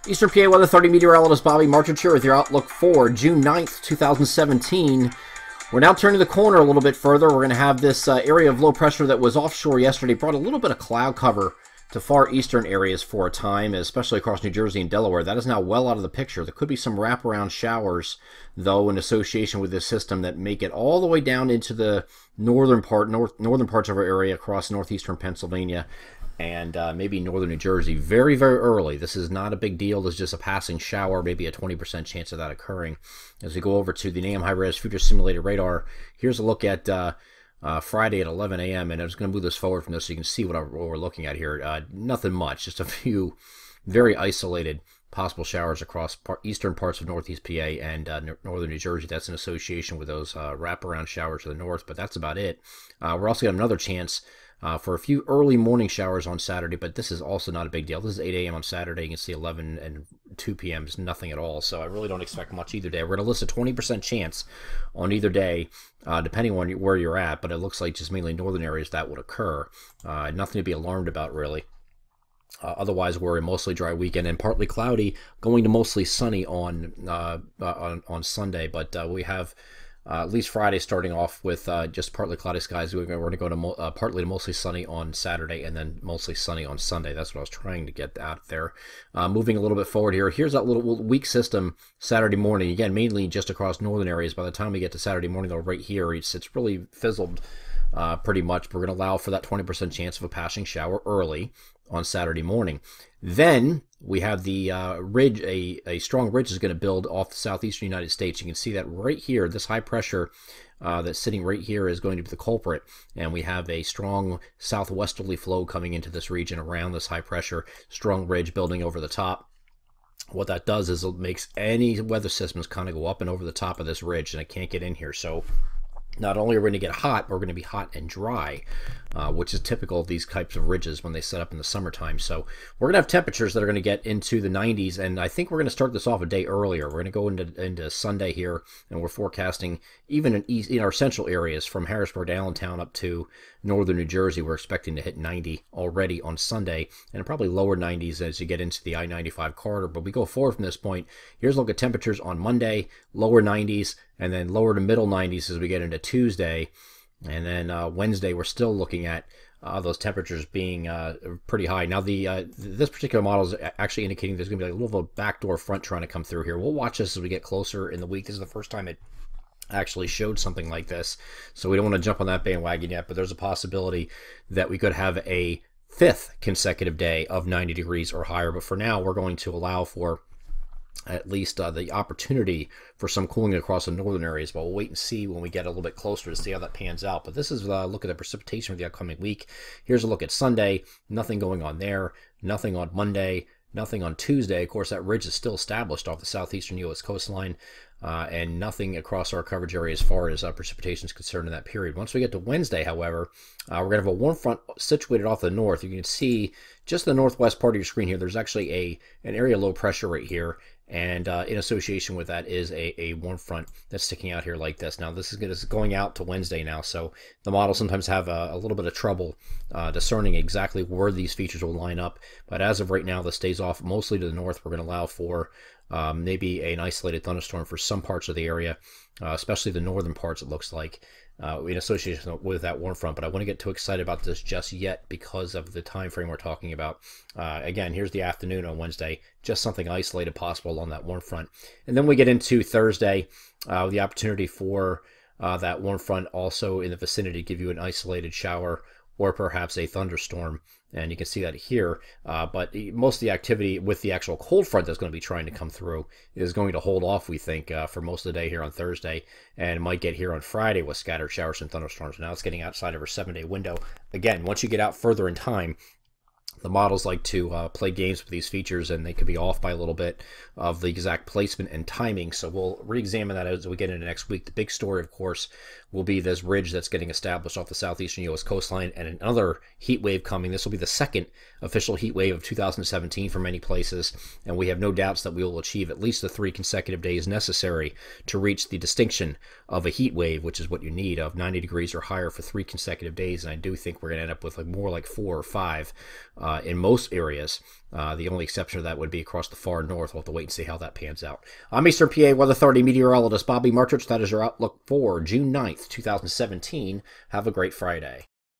Eastern PA Weather 30 meteorologist Bobby Marchich here with your outlook for June 9th, 2017. We're now turning the corner a little bit further. We're going to have this area of low pressure that was offshore yesterday brought a little bit of cloud cover to far eastern areas for a time, especially across New Jersey and Delaware. That is now well out of the picture. There could be some wraparound showers, though, in association with this system that make it all the way down into the northern parts of our area across northeastern Pennsylvania and maybe northern New Jersey very, very early. This is not a big deal. This is just a passing shower, maybe a 20% chance of that occurring. As we go over to the NAM high-res future simulated radar, here's a look at Friday at 11 a.m. and I'm just going to move this forward from this so you can see what we're looking at here. Nothing much, just a few very isolated possible showers across eastern parts of northeast PA and northern New Jersey. That's in association with those wraparound showers to the north, but that's about it. We're also got another chance for a few early morning showers on Saturday, but this is also not a big deal. This is 8 a.m. on Saturday. You can see 11 and 2 p.m. is nothing at all, so I really don't expect much either day. We're going to list a 20% chance on either day, depending on where you're at, but it looks like just mainly northern areas that would occur. Nothing to be alarmed about, really. Otherwise, we're a mostly dry weekend and partly cloudy, going to mostly sunny on Sunday, but we have at least Friday starting off with just partly cloudy skies. We're going to go to partly to mostly sunny on Saturday and then mostly sunny on Sunday. That's what I was trying to get out there. Moving a little bit forward here, here's that little weak system Saturday morning. Again, mainly just across northern areas. By the time we get to Saturday morning, though, right here, it's really fizzled pretty much. We're going to allow for that 20% chance of a passing shower early on Saturday morning. Then we have the ridge, a strong ridge is going to build off the southeastern United States. You can see that right here, this high pressure that's sitting right here is going to be the culprit, and we have a strong southwesterly flow coming into this region around this high pressure, strong ridge building over the top. What that does is it makes any weather systems kind of go up and over the top of this ridge, and it can't get in here. So not only are we going to get hot, we're going to be hot and dry, which is typical of these types of ridges when they set up in the summertime. So we're going to have temperatures that are going to get into the 90s, and I think we're going to start this off a day earlier. We're going to go into Sunday here, and we're forecasting even in our central areas from Harrisburg to Allentown up to northern New Jersey. We're expecting to hit 90 already on Sunday, and probably lower 90s as you get into the I-95 corridor. But we go forward from this point. Here's a look at temperatures on Monday, lower 90s, and then lower to middle 90s as we get into Tuesday. And then Wednesday, we're still looking at those temperatures being pretty high. Now, this particular model is actually indicating there's going to be like a little backdoor front trying to come through here. We'll watch this as we get closer in the week. This is the first time it actually showed something like this, so we don't want to jump on that bandwagon yet, but there's a possibility that we could have a 5th consecutive day of 90 degrees or higher. But for now, we're going to allow for at least the opportunity for some cooling across the northern areas, but we'll wait and see when we get a little bit closer to see how that pans out. But this is a look at the precipitation for the upcoming week. Here's a look at Sunday. Nothing going on there. Nothing on Monday. Nothing on Tuesday. Of course, that ridge is still established off the southeastern U.S. coastline, and nothing across our coverage area as far as precipitation is concerned in that period. Once we get to Wednesday, however, we're going to have a warm front situated off the north. You can see just the northwest part of your screen here, there's actually an area of low pressure right here, and in association with that is a warm front that's sticking out here like this. Now, this is going out to Wednesday now, so the models sometimes have a little bit of trouble discerning exactly where these features will line up. But as of right now, this stays off mostly to the north. We're going to allow for maybe an isolated thunderstorm for some parts of the area, especially the northern parts, it looks like, in association with that warm front. But I want to get too excited about this just yet because of the time frame we're talking about. Again, here's the afternoon on Wednesday, just something isolated possible along that warm front. And then we get into Thursday, the opportunity for that warm front also in the vicinity to give you an isolated shower or perhaps a thunderstorm. And you can see that here, but most of the activity with the actual cold front that's going to be trying to come through is going to hold off, we think, for most of the day here on Thursday, and might get here on Friday with scattered showers and thunderstorms. Now it's getting outside of our 7-day window. Again, once you get out further in time, the models like to play games with these features, and they could be off by a little bit of the exact placement and timing. So we'll re-examine that as we get into next week. The big story, of course, will be this ridge that's getting established off the southeastern U.S. coastline, and another heat wave coming. This will be the second official heat wave of 2017 for many places, and we have no doubts that we will achieve at least the 3 consecutive days necessary to reach the distinction of a heat wave, which is what you need, of 90 degrees or higher for 3 consecutive days. And I do think we're going to end up with more like 4 or 5 in most areas. The only exception to that would be across the far north. We'll have to wait and see how that pans out. I'm Eastern PA Weather Authority meteorologist Bobby Marchich. That is your outlook for June 9th, 2017. Have a great Friday.